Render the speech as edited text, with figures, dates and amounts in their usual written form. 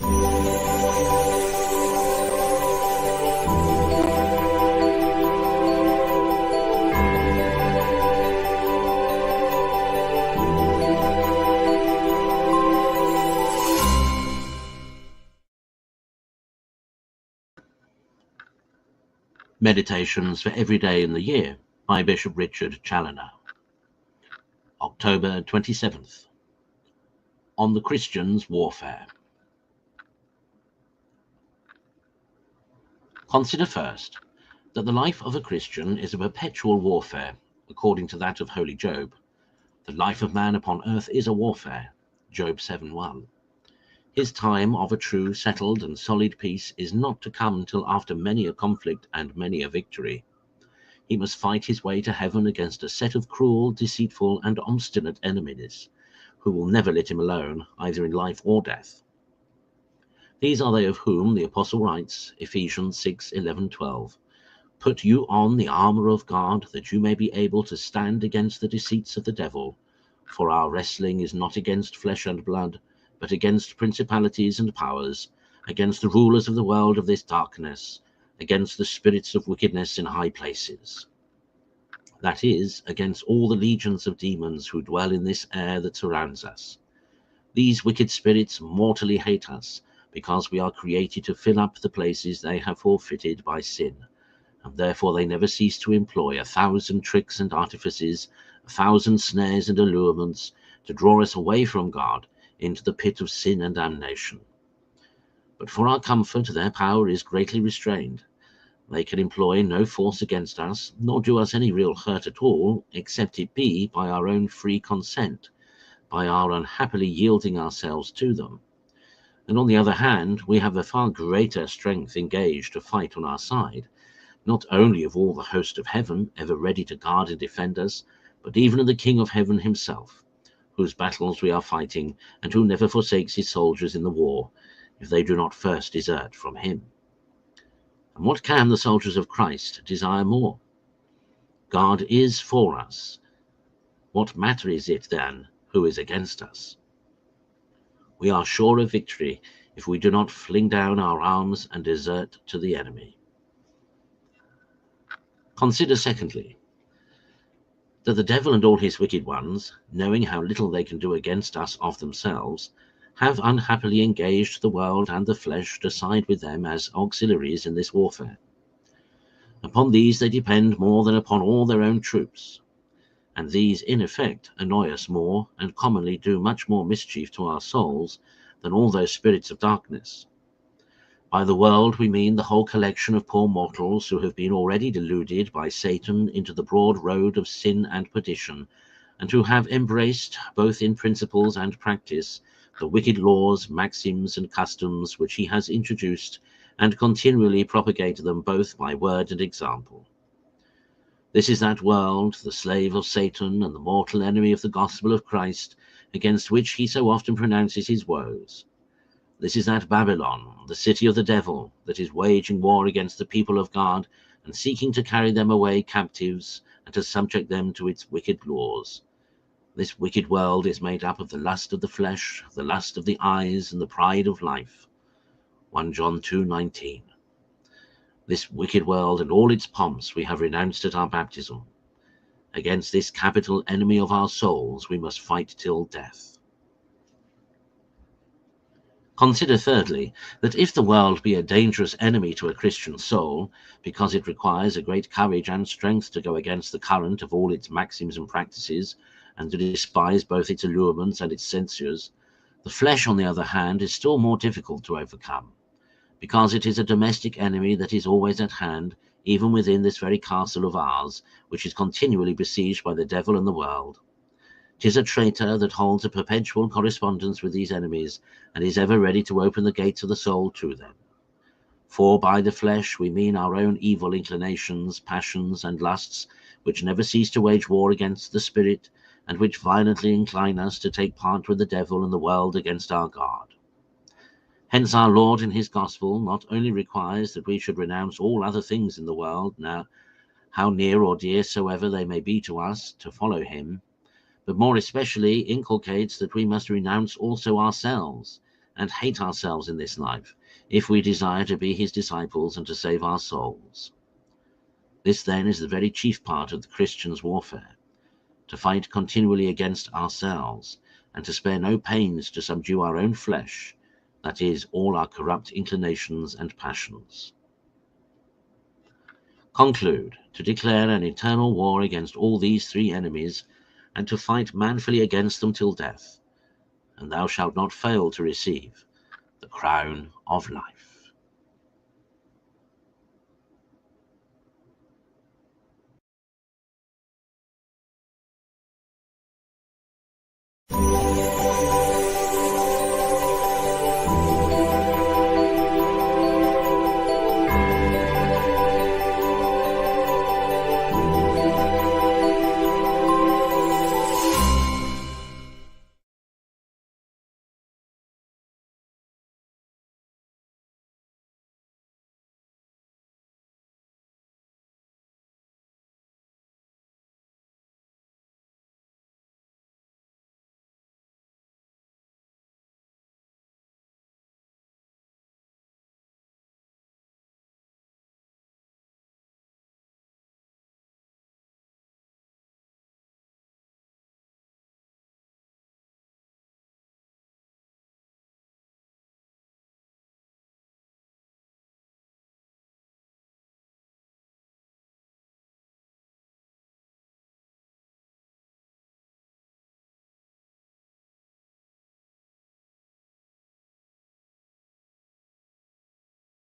Meditations for Every Day in the Year by Bishop Richard Challoner. October 27th. On the Christian's Warfare. Consider first that the life of a Christian is a perpetual warfare, according to that of holy Job. The life of man upon earth is a warfare, Job 7:1. His time of a true, settled, and solid peace is not to come till after many a conflict and many a victory. He must fight his way to heaven against a set of cruel, deceitful, and obstinate enemies, who will never let him alone, either in life or death. These are they of whom the Apostle writes, Ephesians 6:11-12, "Put you on the armour of God, that you may be able to stand against the deceits of the devil. For our wrestling is not against flesh and blood, but against principalities and powers, against the rulers of the world of this darkness, against the spirits of wickedness in high places." That is, against all the legions of demons who dwell in this air that surrounds us. These wicked spirits mortally hate us, because we are created to fill up the places they have forfeited by sin, and therefore they never cease to employ 1,000 tricks and artifices, 1,000 snares and allurements, to draw us away from God into the pit of sin and damnation. But for our comfort their power is greatly restrained. They can employ no force against us, nor do us any real hurt at all, except it be by our own free consent, by our unhappily yielding ourselves to them. And on the other hand, we have a far greater strength engaged to fight on our side, not only of all the host of heaven, ever ready to guard and defend us, but even of the King of heaven himself, whose battles we are fighting, and who never forsakes his soldiers in the war, if they do not first desert from him. And what can the soldiers of Christ desire more? God is for us. What matter is it then who is against us? We are sure of victory if we do not fling down our arms and desert to the enemy. Consider secondly, that the devil and all his wicked ones, knowing how little they can do against us of themselves, have unhappily engaged the world and the flesh to side with them as auxiliaries in this warfare. Upon these they depend more than upon all their own troops, and these in effect annoy us more and commonly do much more mischief to our souls than all those spirits of darkness. By the world we mean the whole collection of poor mortals who have been already deluded by Satan into the broad road of sin and perdition, and who have embraced, both in principles and practice, the wicked laws, maxims, and customs which he has introduced, and continually propagate them both by word and example. This is that world, the slave of Satan and the mortal enemy of the gospel of Christ, against which he so often pronounces his woes. This is that Babylon, the city of the devil, that is waging war against the people of God and seeking to carry them away captives and to subject them to its wicked laws. This wicked world is made up of the lust of the flesh, the lust of the eyes, and the pride of life. 1 John 2:19. This wicked world and all its pomps we have renounced at our baptism. Against this capital enemy of our souls we must fight till death. Consider thirdly, that if the world be a dangerous enemy to a Christian soul, because it requires a great courage and strength to go against the current of all its maxims and practices, and to despise both its allurements and its censures, the flesh, on the other hand, is still more difficult to overcome, because it is a domestic enemy that is always at hand, even within this very castle of ours, which is continually besieged by the devil and the world. 'Tis a traitor that holds a perpetual correspondence with these enemies, and is ever ready to open the gates of the soul to them. For by the flesh we mean our own evil inclinations, passions, and lusts, which never cease to wage war against the spirit, and which violently incline us to take part with the devil and the world against our God. Hence our Lord in his gospel not only requires that we should renounce all other things in the world, now how near or dear soever they may be to us, to follow him, but more especially inculcates that we must renounce also ourselves, and hate ourselves in this life, if we desire to be his disciples and to save our souls. This then is the very chief part of the Christian's warfare, to fight continually against ourselves, and to spare no pains to subdue our own flesh, that is, all our corrupt inclinations and passions. Conclude, to declare an eternal war against all these three enemies, and to fight manfully against them till death, and thou shalt not fail to receive the crown of life.